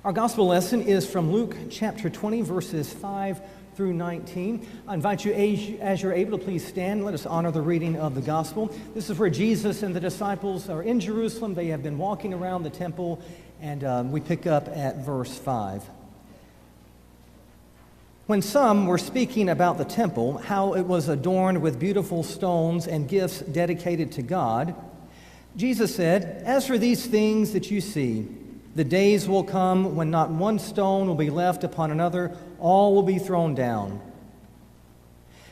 Our gospel lesson is from Luke chapter 20, verses 5 through 19. I invite you, as you're able, to please stand. Let us honor the reading of the gospel. This is where Jesus and the disciples are in Jerusalem. They have been walking around the temple, and we pick up at verse 5. When some were speaking about the temple, how it was adorned with beautiful stones and gifts dedicated to God, Jesus said, "As for these things that you see, the days will come when not one stone will be left upon another, all will be thrown down."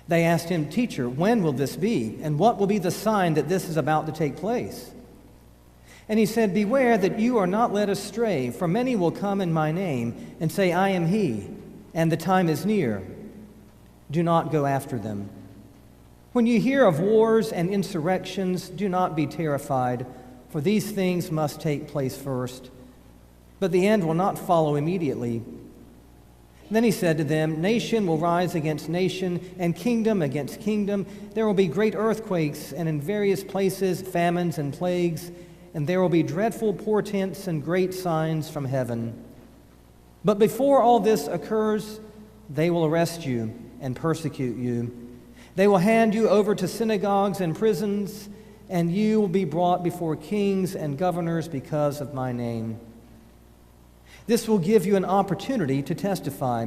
They asked him, "Teacher, when will this be? And what will be the sign that this is about to take place?" And he said, "Beware that you are not led astray, for many will come in my name and say, 'I am he,' and the time is near. Do not go after them. When you hear of wars and insurrections, do not be terrified, for these things must take place first. But the end will not follow immediately." Then he said to them, "Nation will rise against nation, and kingdom against kingdom. There will be great earthquakes, and in various places famines and plagues, and there will be dreadful portents and great signs from heaven. But before all this occurs, they will arrest you and persecute you. They will hand you over to synagogues and prisons, and you will be brought before kings and governors because of my name. This will give you an opportunity to testify.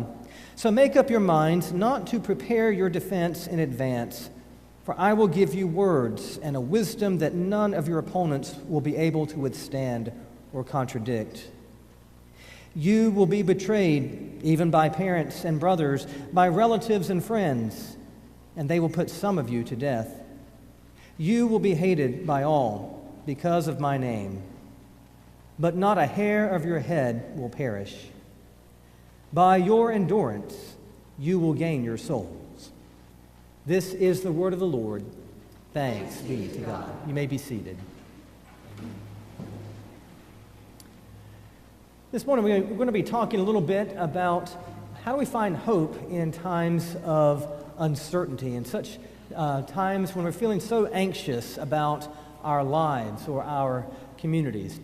So make up your minds not to prepare your defense in advance, for I will give you words and a wisdom that none of your opponents will be able to withstand or contradict. You will be betrayed even by parents and brothers, by relatives and friends, and they will put some of you to death. You will be hated by all because of my name. But not a hair of your head will perish. By your endurance, you will gain your souls." This is the word of the Lord. Thanks be to God. You may be seated. This morning, we're going to be talking a little bit about how we find hope in times of uncertainty, in such times when we're feeling so anxious about our lives or our communities.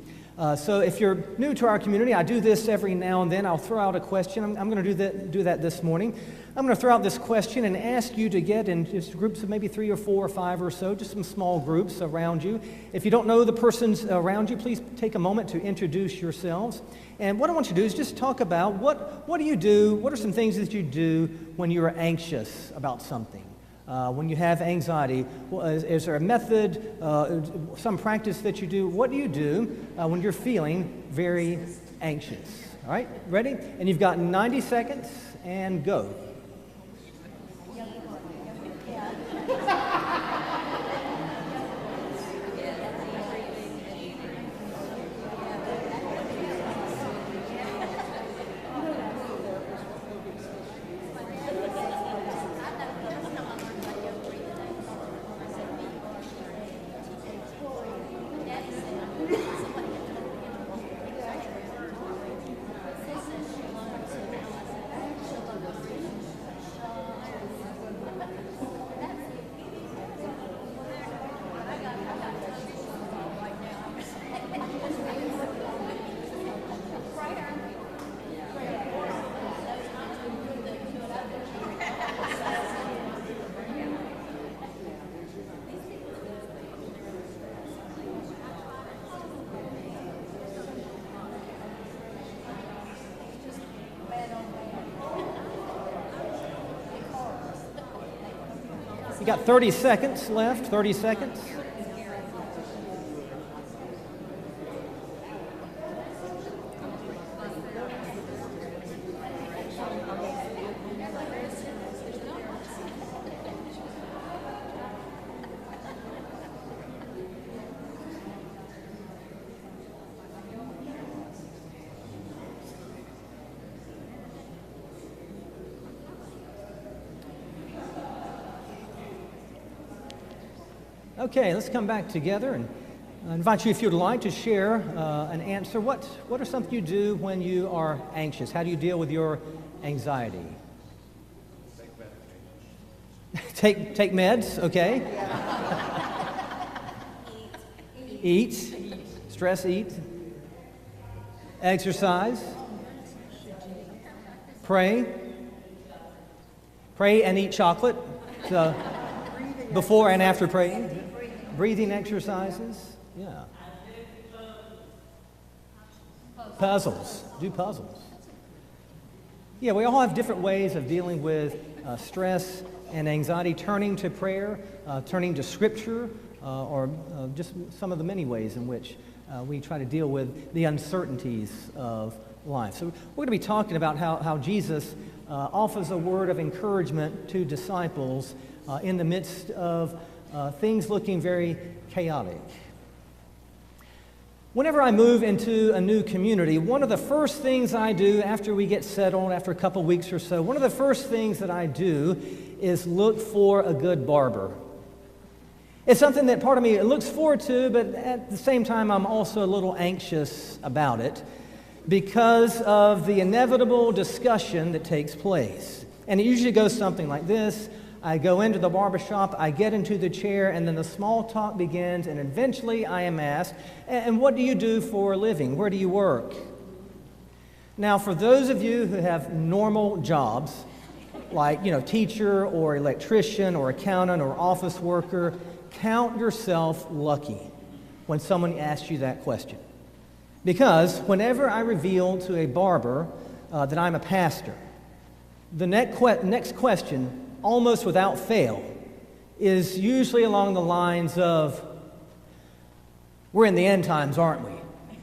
So if you're new to our community, I do this every now and then. I'll throw out a question. I'm going to do that this morning. I'm going to throw out this question and ask you to get in just groups of maybe 3 or 4 or 5 or so, just some small groups around you. If you don't know the persons around you, please take a moment to introduce yourselves. And what I want you to do is just talk about what do you do, what are some things that you do when you're anxious about something? When you have anxiety, is there a method, some practice that you do? What do you do when you're feeling very anxious? All right, ready? And you've got 90 seconds, and go. You got 30 seconds left, 30 seconds. Okay, let's come back together, and I invite you, if you'd like, to share an answer. What are something you do when you are anxious? How do you deal with your anxiety? Take meds, okay. Eat. Stress eat. Exercise. Pray. Pray and eat chocolate. So, before and after praying. Breathing exercises. Yeah. Puzzles. Do puzzles. Yeah, we all have different ways of dealing with stress and anxiety, turning to prayer, turning to Scripture, or just some of the many ways in which we try to deal with the uncertainties of life. So we're going to be talking about how Jesus offers a word of encouragement to disciples in the midst of things looking very chaotic. Whenever I move into a new community, one of the first things I do after we get settled, after a couple weeks or so, one of the first things that I do is look for a good barber. It's something that part of me looks forward to, but at the same time I'm also a little anxious about it because of the inevitable discussion that takes place. And it usually goes something like this. I go into the barbershop, I get into the chair, and then the small talk begins, and eventually I am asked, and what do you do for a living? Where do you work? Now, for those of you who have normal jobs, like, teacher or electrician or accountant or office worker, count yourself lucky when someone asks you that question. Because whenever I reveal to a barber that I'm a pastor, the next question, almost without fail, is usually along the lines of, we're in the end times, aren't we?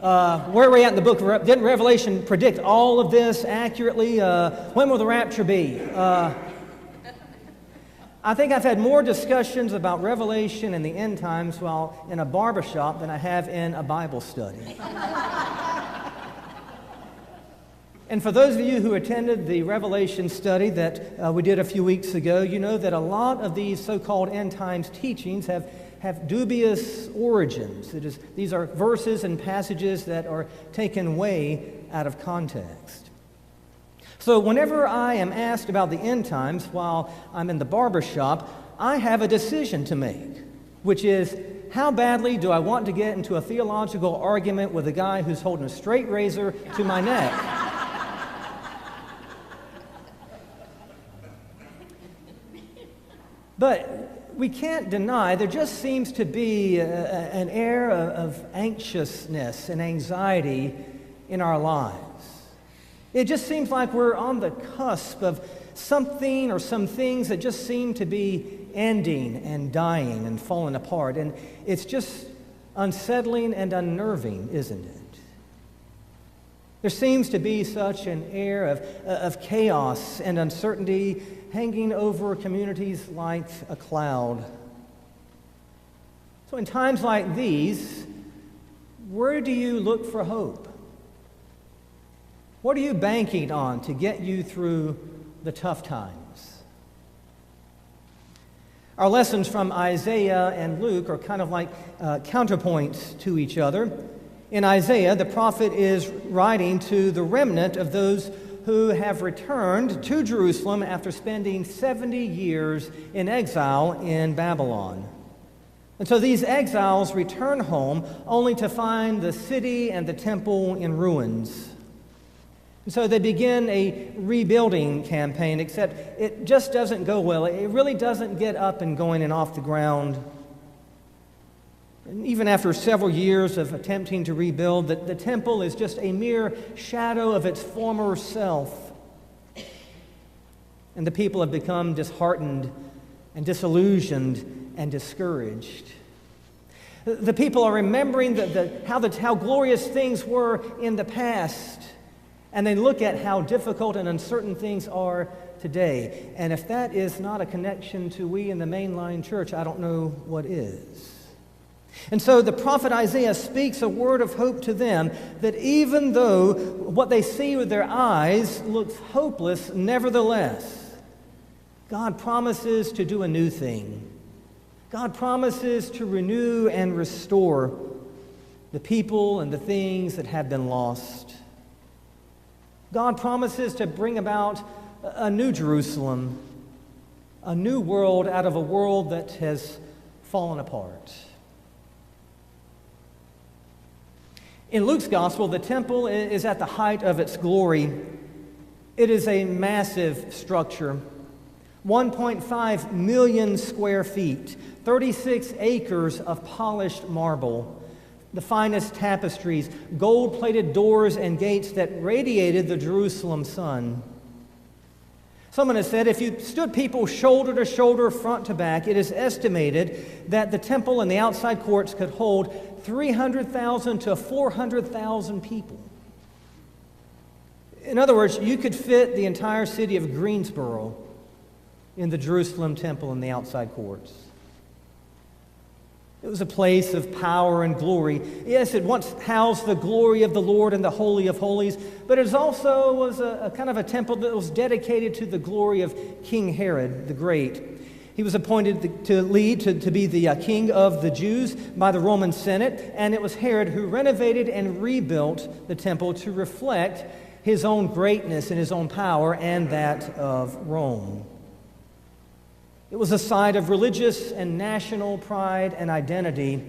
Where are we at in the book of didn't Revelation predict all of this accurately? When will the rapture be? I think I've had more discussions about Revelation and the end times while in a barbershop than I have in a Bible study. And for those of you who attended the Revelation study that we did a few weeks ago, you know that a lot of these so-called end times teachings have dubious origins. These are verses and passages that are taken way out of context. So whenever I am asked about the end times while I'm in the barbershop, I have a decision to make, which is, how badly do I want to get into a theological argument with a guy who's holding a straight razor to my neck? But we can't deny there just seems to be an air of anxiousness and anxiety in our lives. It just seems like we're on the cusp of something or some things that just seem to be ending and dying and falling apart. And it's just unsettling and unnerving, isn't it? There seems to be such an air of chaos and uncertainty hanging over communities like a cloud. So in times like these, where do you look for hope? What are you banking on to get you through the tough times? Our lessons from Isaiah and Luke are kind of like counterpoints to each other. In Isaiah, the prophet is writing to the remnant of those who have returned to Jerusalem after spending 70 years in exile in Babylon. And so these exiles return home only to find the city and the temple in ruins. And so they begin a rebuilding campaign, except it just doesn't go well. It really doesn't get up and going and off the ground. And even after several years of attempting to rebuild, the temple is just a mere shadow of its former self. And the people have become disheartened and disillusioned and discouraged. The people are remembering how glorious things were in the past, and they look at how difficult and uncertain things are today. And if that is not a connection to we in the mainline church, I don't know what is. And so the prophet Isaiah speaks a word of hope to them that even though what they see with their eyes looks hopeless, nevertheless, God promises to do a new thing. God promises to renew and restore the people and the things that have been lost. God promises to bring about a new Jerusalem, a new world out of a world that has fallen apart. In Luke's gospel, the temple is at the height of its glory. It is a massive structure, 1.5 million square feet, 36 acres of polished marble, the finest tapestries, gold-plated doors and gates that radiated the Jerusalem sun. Someone has said if you stood people shoulder to shoulder, front to back, it is estimated that the temple and the outside courts could hold 300,000 to 400,000 people. In other words, you could fit the entire city of Greensboro in the Jerusalem temple and the outside courts. It was a place of power and glory. Yes, it once housed the glory of the Lord in the Holy of Holies, but it also was a kind of a temple that was dedicated to the glory of King Herod the Great. He was appointed to be the king of the Jews by the Roman Senate, and it was Herod who renovated and rebuilt the temple to reflect his own greatness and his own power and that of Rome. It was a site of religious and national pride and identity.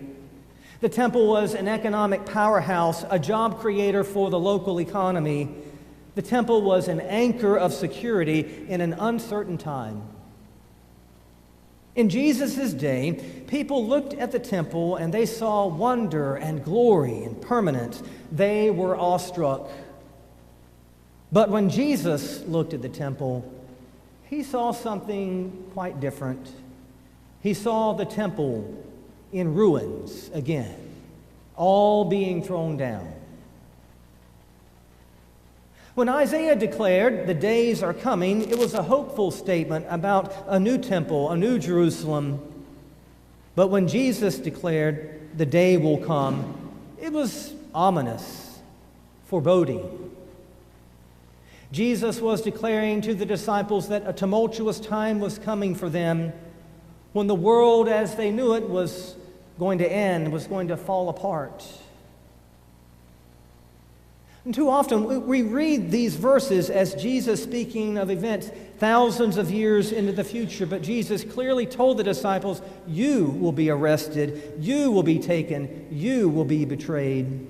The temple was an economic powerhouse, a job creator for the local economy. The temple was an anchor of security in an uncertain time. In Jesus' day, people looked at the temple and they saw wonder and glory and permanence. They were awestruck. But when Jesus looked at the temple, he saw something quite different. He saw the temple in ruins again, all being thrown down. When Isaiah declared, "The days are coming," it was a hopeful statement about a new temple, a new Jerusalem. But when Jesus declared, "The day will come," it was ominous, foreboding. Jesus was declaring to the disciples that a tumultuous time was coming for them when the world as they knew it was going to end, was going to fall apart. And too often we read these verses as Jesus speaking of events thousands of years into the future, but Jesus clearly told the disciples, "You will be arrested, you will be taken, you will be betrayed."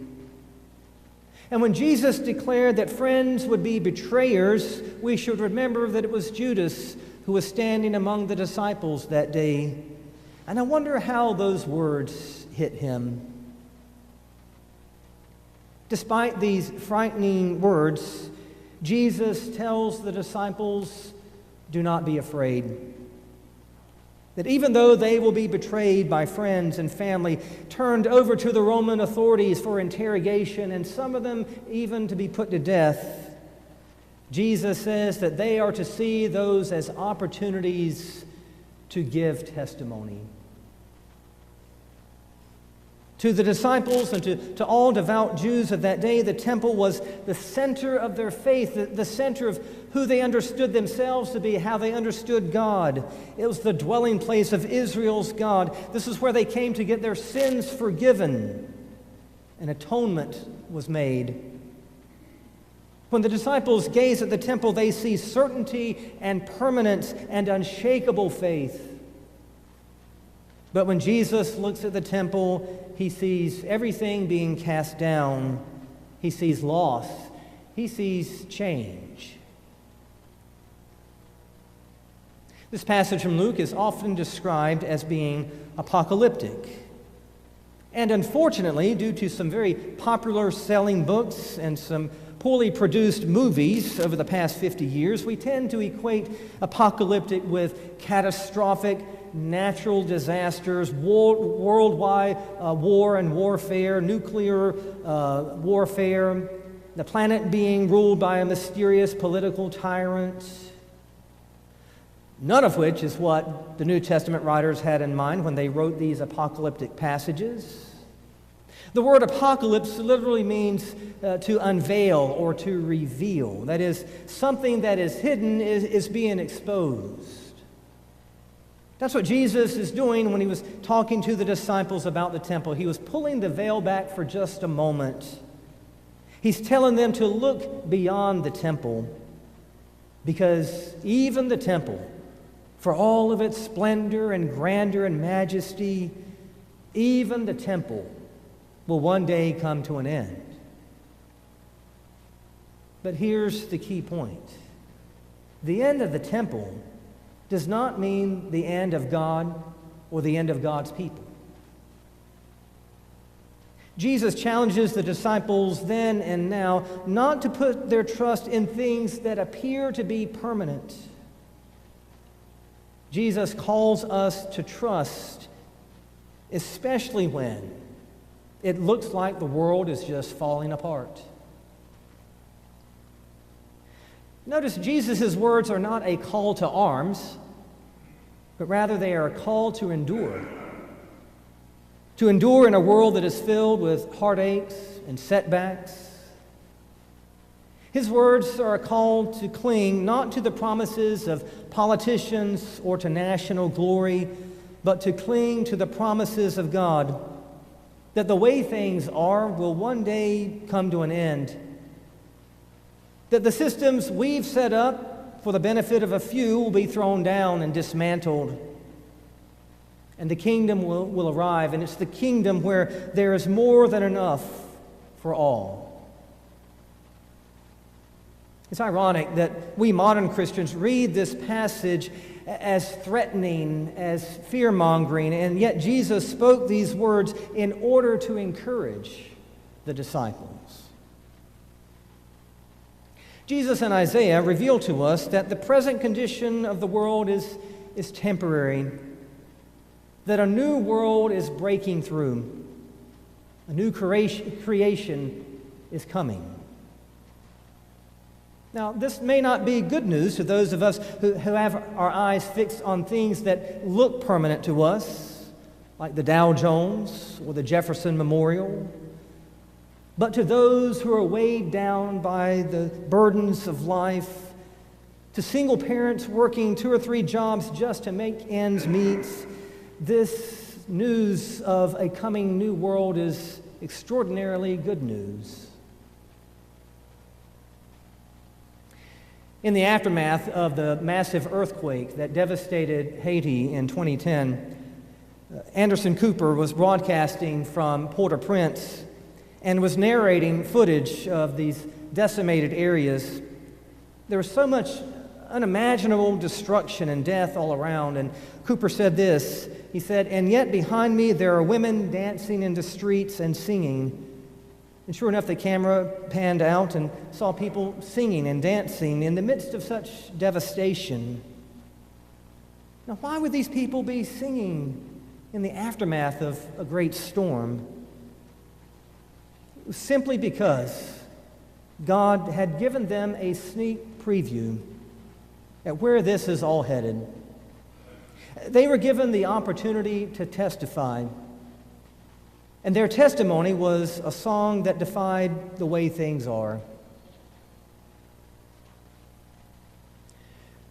And when Jesus declared that friends would be betrayers, we should remember that it was Judas who was standing among the disciples that day. And I wonder how those words hit him. Despite these frightening words, Jesus tells the disciples, "Do not be afraid." That even though they will be betrayed by friends and family, turned over to the Roman authorities for interrogation, and some of them even to be put to death, Jesus says that they are to see those as opportunities to give testimony. To the disciples and to all devout Jews of that day, the temple was the center of their faith, the center of who they understood themselves to be, how they understood God. It was the dwelling place of Israel's God. This is where they came to get their sins forgiven, and atonement was made. When the disciples gaze at the temple, they see certainty and permanence and unshakable faith. But when Jesus looks at the temple, he sees everything being cast down. He sees loss. He sees change. This passage from Luke is often described as being apocalyptic. And unfortunately, due to some very popular selling books and some poorly produced movies over the past 50 years, we tend to equate apocalyptic with catastrophic natural disasters, worldwide war and warfare, nuclear warfare, the planet being ruled by a mysterious political tyrant. None of which is what the New Testament writers had in mind when they wrote these apocalyptic passages. The word apocalypse literally means to unveil or to reveal. That is, something that is hidden is being exposed. That's what Jesus is doing when he was talking to the disciples about the temple. He was pulling the veil back for just a moment. He's telling them to look beyond the temple, because even the temple, for all of its splendor and grandeur and majesty, even the temple will one day come to an end. But here's the key point. The end of the temple does not mean the end of God or the end of God's people. Jesus challenges the disciples then and now not to put their trust in things that appear to be permanent. Jesus calls us to trust, especially when it looks like the world is just falling apart. Notice Jesus' words are not a call to arms, but rather they are a call to endure. To endure in a world that is filled with heartaches and setbacks. His words are a call to cling not to the promises of politicians or to national glory, but to cling to the promises of God, that the way things are will one day come to an end, that the systems we've set up for the benefit of a few will be thrown down and dismantled, and the kingdom will arrive, and it's the kingdom where there is more than enough for all. It's ironic that we modern Christians read this passage as threatening, as fear-mongering, and yet Jesus spoke these words in order to encourage the disciples. Jesus and Isaiah reveal to us that the present condition of the world is temporary, that a new world is breaking through, a new creation is coming. Now, this may not be good news to those of us who have our eyes fixed on things that look permanent to us, like the Dow Jones or the Jefferson Memorial, but to those who are weighed down by the burdens of life, to single parents working 2 or 3 jobs just to make ends meet, this news of a coming new world is extraordinarily good news. In the aftermath of the massive earthquake that devastated Haiti in 2010, Anderson Cooper was broadcasting from Port-au-Prince and was narrating footage of these decimated areas. There was so much unimaginable destruction and death all around, and Cooper said this. He said, "And yet behind me there are women dancing in the streets and singing." And sure enough, the camera panned out and saw people singing and dancing in the midst of such devastation. Now, why would these people be singing in the aftermath of a great storm? It was simply because God had given them a sneak preview at where this is all headed. They were given the opportunity to testify. And their testimony was a song that defied the way things are.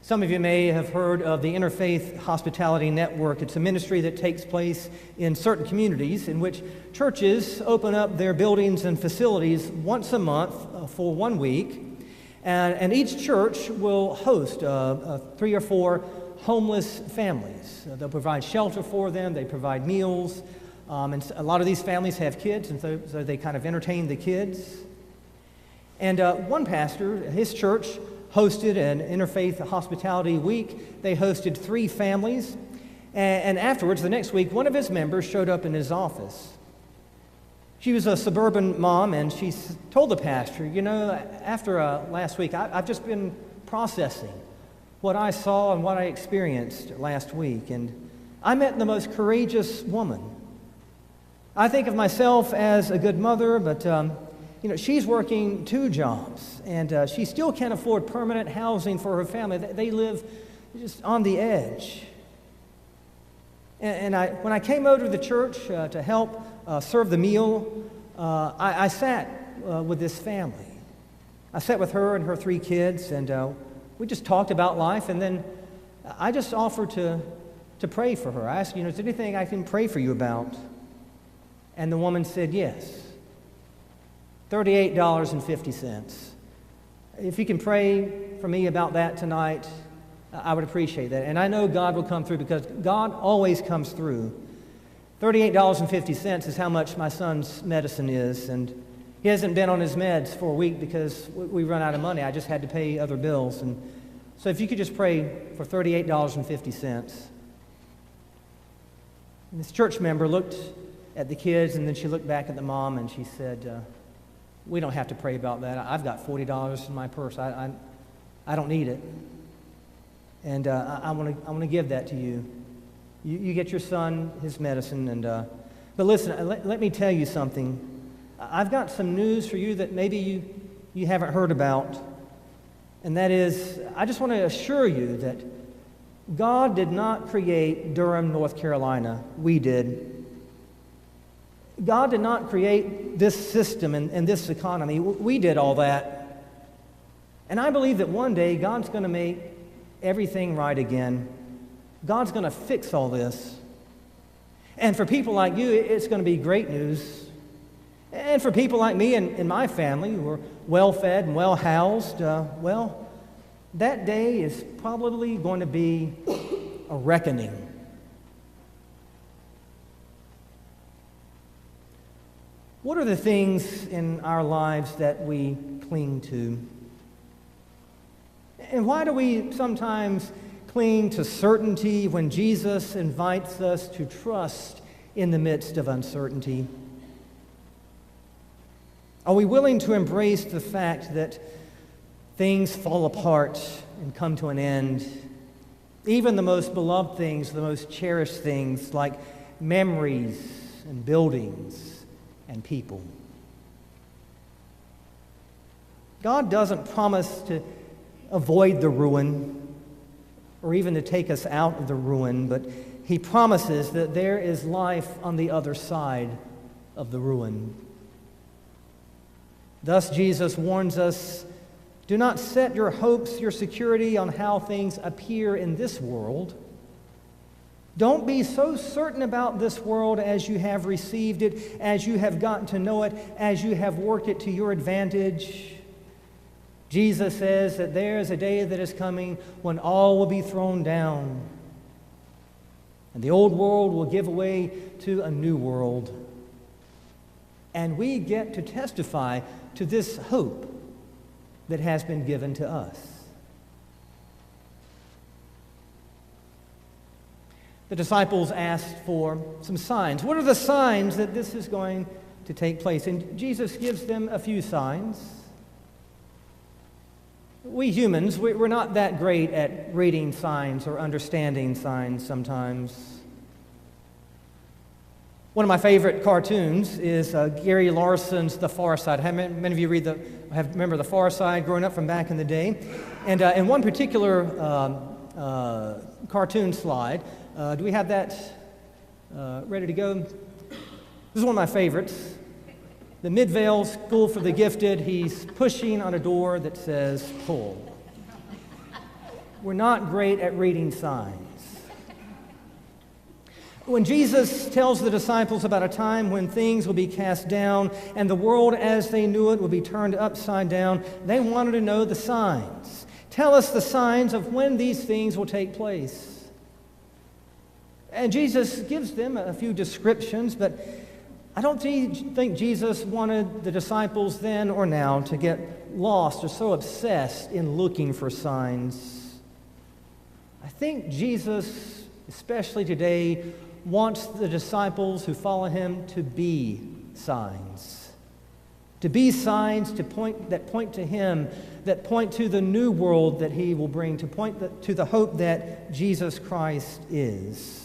Some of you may have heard of the Interfaith Hospitality Network. It's a ministry that takes place in certain communities in which churches open up their buildings and facilities once a month for 1 week. And each church will host 3 or 4 homeless families. They'll provide shelter for them. They provide meals. And a lot of these families have kids, and so they kind of entertain the kids. And one pastor, his church, hosted an Interfaith Hospitality Week. They hosted 3 families. And afterwards, the next week, one of his members showed up in his office. She was a suburban mom, and she told the pastor, "You know, after last week, I've just been processing what I saw and what I experienced last week. And I met the most courageous woman. I think of myself as a good mother, but she's working 2 jobs, and she still can't afford permanent housing for her family. They live just on the edge. And when I came over to the church to help serve the meal, I sat with this family. I sat with her and her 3 kids, and we just talked about life, and then I just offered to pray for her. I asked, is there anything I can pray for you about?" And the woman said, "Yes, $38.50. If you can pray for me about that tonight, I would appreciate that. And I know God will come through because God always comes through. $38.50 is how much my son's medicine is, and he hasn't been on his meds for a week because we run out of money. I just had to pay other bills. And So if you could just pray for $38.50. And this church member looked at the kids, and then she looked back at the mom, and she said, we don't have to pray about that. I've got $40 in my purse. I don't need it. And I want to give that to you. You get your son his medicine. But listen, let me tell you something. I've got some news for you that maybe you haven't heard about. And that is, I just want to assure you that God did not create Durham, North Carolina. We did. God did not create this system and this economy. We did all that. And I believe that one day God's going to make everything right again. God's going to fix all this. And for people like you, it's going to be great news. And for people like me and my family who are well-fed and well-housed, well, that day is probably going to be a reckoning. What are the things in our lives that we cling to? And why do we sometimes cling to certainty when Jesus invites us to trust in the midst of uncertainty? Are we willing to embrace the fact that things fall apart and come to an end? Even the most beloved things, the most cherished things like memories and buildings and people. God doesn't promise to avoid the ruin or even to take us out of the ruin, but He promises that there is life on the other side of the ruin. Thus, Jesus warns us, do not set your hopes, your security on how things appear in this world. Don't be so certain about this world as you have received it, as you have gotten to know it, as you have worked it to your advantage. Jesus says that there is a day that is coming when all will be thrown down, and the old world will give way to a new world. And we get to testify to this hope that has been given to us. The disciples asked for some signs. What are the signs that this is going to take place? And Jesus gives them a few signs. We humans, we're not that great at reading signs or understanding signs sometimes. One of my favorite cartoons is Gary Larson's The Far Side. Many of you remember The Far Side growing up from back in the day. And in one particular cartoon slide, do we have that ready to go? This is one of my favorites. The Midvale School for the Gifted, he's pushing on a door that says, pull. We're not great at reading signs. When Jesus tells the disciples about a time when things will be cast down and the world as they knew it will be turned upside down, they wanted to know the signs. Tell us the signs of when these things will take place. And Jesus gives them a few descriptions, but I don't think Jesus wanted the disciples then or now to get lost or so obsessed in looking for signs. I think Jesus, especially today, wants the disciples who follow him to be signs. To be signs that point to him, that point to the new world that he will bring, to point to the hope that Jesus Christ is.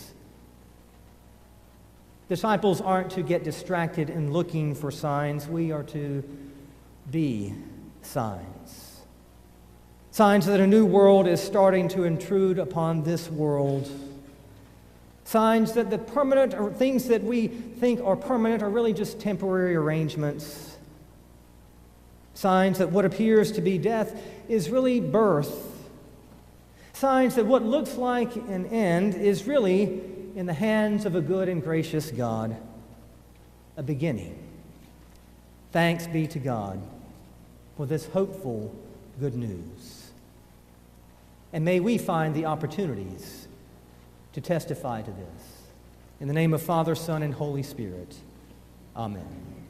Disciples aren't to get distracted in looking for signs. We are to be signs. Signs that a new world is starting to intrude upon this world. Signs that the permanent or things that we think are permanent are really just temporary arrangements. Signs that what appears to be death is really birth. Signs that what looks like an end is really, in the hands of a good and gracious God, a beginning. Thanks be to God for this hopeful good news. And may we find the opportunities to testify to this. In the name of Father, Son, and Holy Spirit. Amen.